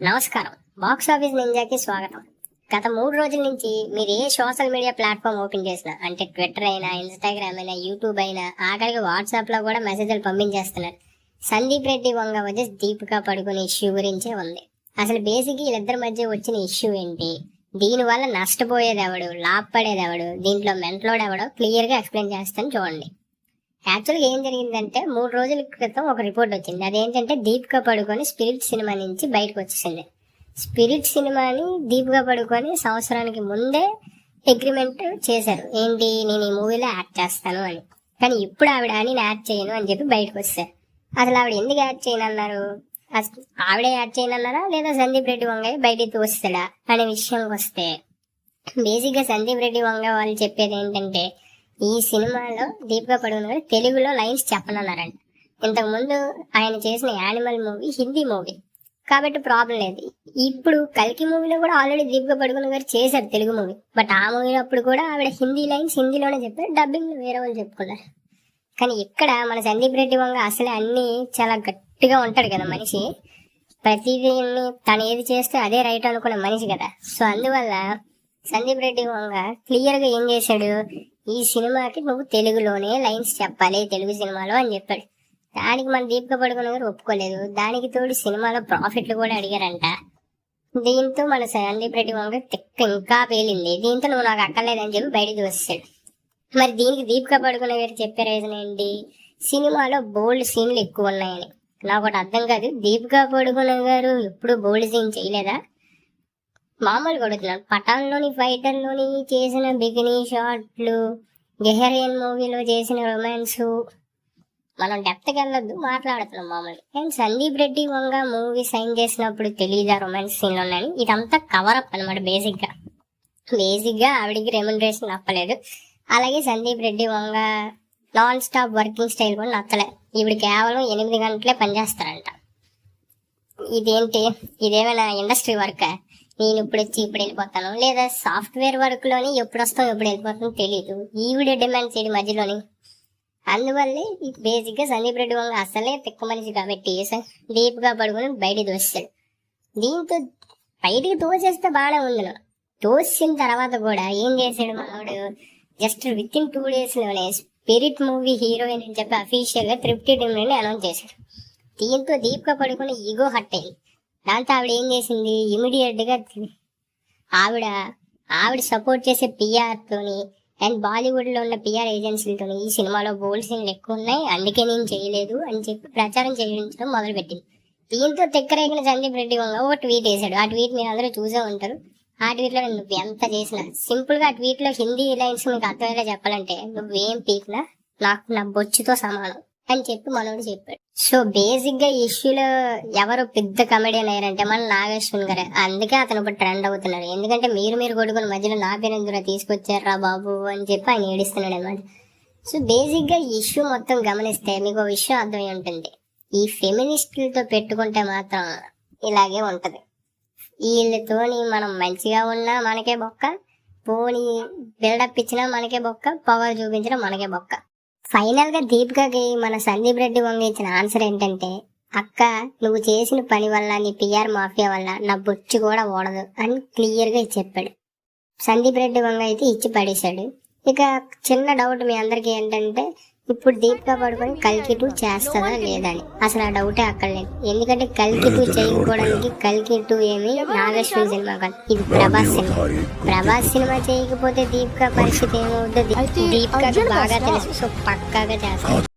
నమస్కారం. Box office నింజాకి స్వాగతం. గత 3 రోజుల నుంచి మీరు ఏ సోషల్ మీడియా ప్లాట్ఫామ్ ఓపెన్ చేసినా, అంటే ట్విట్టర్ అయినా, ఇన్స్టాగ్రామ్ అయినా, యూట్యూబ్ అయినా, ఆఖరికి వాట్సాప్ లో కూడా మెసేజ్లు పంపించేస్తున్నారు. సందీప్ రెడ్డి వంగ వచ్చి దీపికా పడుకునే ఇష్యూ గురించే ఉంది. అసలు బేసిక్ వీళ్ళిద్దరి మధ్య వచ్చిన ఇష్యూ ఏంటి, దీనివల్ల నష్టపోయేది ఎవడు, లాభపడేది ఎవడు, దీంట్లో మెంటలోడు ఎవడో క్లియర్ గా ఎక్స్ప్లెయిన్ చేస్తాను చూడండి. యాక్చువల్గా ఏం జరిగిందంటే 3 రోజుల క్రితం ఒక రిపోర్ట్ వచ్చింది. అదేంటంటే దీపికా పడుకొని స్పిరిట్ సినిమా నుంచి బయటకు వచ్చేసింది. స్పిరిట్ సినిమాని దీపికా పడుకొని సంవత్సరానికి ముందే అగ్రిమెంట్ చేశారు, ఏంటి నేను ఈ మూవీలో యాక్ట్ చేస్తాను అని. కానీ ఇప్పుడు ఆవిడ నేను యాక్ట్ చేయను అని చెప్పి బయటకు వచ్చారు. అసలు ఆవిడ ఎందుకు యాక్ట్ చేయనన్నారు, ఆవిడే యాక్ట్ చేయనన్నారా లేదా సందీప్ రెడ్డి వంగ బయటికి తోస్తాడా అనే విషయానికి వస్తే, బేసిక్ గా సందీప్ రెడ్డి వంగ వాళ్ళు చెప్పేది ఏంటంటే ఈ సినిమాలో దీపికా పడుకుని గారు తెలుగులో లైన్స్ చెప్పనన్నారంట. ఇంతకు ముందు ఆయన చేసిన యానిమల్ మూవీ హిందీ మూవీ కాబట్టి ప్రాబ్లం లేదు. ఇప్పుడు కల్కి మూవీలో కూడా ఆల్రెడీ దీపికా పడుకుని గారు చేశారు తెలుగు మూవీ, బట్ ఆ మూవీ అప్పుడు కూడా ఆవిడ హిందీ లైన్స్ హిందీలోనే చెప్పారు, డబ్బింగ్ వేరే వాళ్ళు చెప్పుకున్నారు. కానీ ఇక్కడ మన సందీప్ రెడ్డి వంగ అసలే అన్ని చాలా గట్టిగా ఉంటాడు కదా మనిషి, ప్రతిదీ తను ఏది చేస్తే అదే రైట్ అనుకున్న మనిషి కదా. సో అందువల్ల సందీప్ రెడ్డి వంగ క్లియర్ గా ఏం చేశాడు, ఈ సినిమాకి నువ్వు తెలుగులోనే లైన్స్ చెప్పాలి తెలుగు సినిమాలో అని చెప్పాడు. దానికి మన దీపికా పడుకుని గారు ఒప్పుకోలేదు. దానికి తోడు సినిమాలో ప్రాఫిట్లు కూడా అడిగారంట. దీంతో మన సందీప్ రెడ్డి వంగ తిక్క ఇంకా పేలింది. దీంతో నువ్వు నాకు అక్కర్లేదని చెప్పి బయటకు వచ్చాడు. మరి దీనికి దీపికా పడుకుని గారు చెప్పే రీజన్ ఏంటి, సినిమాలో బోల్డ్ సీన్లు ఎక్కువ ఉన్నాయని. నాకు ఒకటి అర్థం కాదు, దీపికా పడుకుని గారు ఎప్పుడు బోల్డ్ సీన్ చేయలేదా? మామూలు కొడుతున్నాడు, పఠాన్లోని ఫైటర్లోని చేసిన బిగినీ షాట్లు, గెహరియన్ మూవీలో చేసిన రొమాన్స్, మనం డెప్త్కి వెళ్ళొద్దు, మాట్లాడుతున్నాం మామూలు. And Sandeep Reddy Vanga movie sign చేసినప్పుడు తెలియదా రొమాన్స్ సీన్లు ఉన్నాయని? ఇదంతా కవరప్ అనమాట. బేసిక్ గా ఆవిడికి రెమ్యునరేషన్ నప్పలేదు. అలాగే సందీప్ రెడ్డి వంగ నాన్ స్టాప్ వర్కింగ్ స్టైల్ కూడా నచ్చలే. ఇప్పుడు కేవలం 8 గంటలే పనిచేస్తారంట. ఇదేమైనా ఇండస్ట్రీ వర్క్? నేను ఇప్పుడు వచ్చి ఇప్పుడు వెళ్ళిపోతాను, లేదా సాఫ్ట్వేర్ వర్క్ లోని ఎప్పుడు వస్తాం ఎప్పుడు వెళ్ళిపోతాం తెలియదు. ఈవిడ డిమాండ్ చేయడం మధ్యలోని. అందువల్లే బేసిక్ గా సందీప్ రెడ్డి వంగ అసలే తిక్క మనిషి కాబట్టి దీపికా పడుకుని బయటికి తోస్తాడు. దీంతో బయటికి తోసేస్తే బాగానే ఉంది. తోసిన తర్వాత కూడా ఏం చేశాడు మనోడు, జస్ట్ విత్ ఇన్ 2 days లోనే స్పిరిట్ మూవీ హీరోయిన్ అని చెప్పి అఫీషియల్ గా తృప్తి టీమ్ అనౌన్స్ చేశాడు. దీంతో దీపికా పడుకుని ఈగో హట్ అయింది. దాంతో ఆవిడ ఏం చేసింది, ఇమీడియట్ గా ఆవిడ సపోర్ట్ చేసే పిఆర్ తోని అండ్ బాలీవుడ్ లో ఉన్న పిఆర్ ఏజెన్సీలతోని ఈ సినిమాలో బోల్డ్ సీన్లు ఎక్కువ ఉన్నాయి, అందుకే నేను చేయలేదు అని చెప్పి ప్రచారం చేయించడం మొదలు పెట్టింది. దీంతో తెక్కరేగిన సందీప్ రెడ్డి వంగ ఒక ట్వీట్ వేశాడు. ఆ ట్వీట్ మీరు అందరూ చూసే ఉంటారు. ఆ ట్వీట్ లో నువ్వు ఎంత చేసినా, సింపుల్ గా ఆ ట్వీట్ లో హిందీ లైన్స్ మీకు అర్థమయ్యేలా చెప్పాలంటే, నువ్వేం పీకినా నాకు నా బొచ్చుతో సమానం అని చెప్పి మనోడు చెప్పాడు. సో బేసిక్ గా ఇష్యూలో ఎవరు పెద్ద కమెడియన్ అయ్యారంటే మన నాగేశ్వన్ గారు. అందుకే అతను ఇప్పుడు ట్రెండ్ అవుతున్నారు. ఎందుకంటే మీరు కొడుకుని మధ్యలో నా పేరు ఎందుకు తీసుకొచ్చారా బాబు అని చెప్పి ఆయన ఏడిస్తున్నాడు అనమాట. సో బేసిక్ గా ఇష్యూ మొత్తం గమనిస్తే మీకు ఒక విషయం అర్థమై ఉంటుంది, ఈ ఫెమినిస్టులతో పెట్టుకుంటే మాత్రం ఇలాగే ఉంటది. వీళ్ళతోని మనం మంచిగా ఉన్నా మనకే బొక్క, పోనీ బిల్డప్ ఇచ్చినా మనకే బొక్క, పవర్ చూపించినా మనకే బొక్క. ఫైనల్ గా దీపికాకి మన సందీప్ రెడ్డి వంగ ఇచ్చిన ఆన్సర్ ఏంటంటే, అక్క నువ్వు చేసిన పని వల్ల, నీ పిఆర్ మాఫియా వల్ల నా బొచ్చు కూడా ఓడదు అని క్లియర్ గా చెప్పాడు. సందీప్ రెడ్డి వంగ అయితే ఇచ్చి పడేశాడు. ఇక చిన్న డౌట్ మీ అందరికి ఏంటంటే, ఇప్పుడు దీపికా పడుకొని కల్కి 2 చేస్తుందా లేదా అని. అసలు ఆ డౌటే అక్కడ లేదు. ఎందుకంటే కల్కి 2 చేయకపోవడానికి కల్కి 2 ఏమి నాగేశ్వరి సినిమా కాదు, ఇది ప్రభాస్ సినిమా చేయకపోతే దీపికా పరిస్థితి ఏమవుతుంది దీపికాకి బాగా తెలుసు. సో పక్కాగా చేస్తాడు.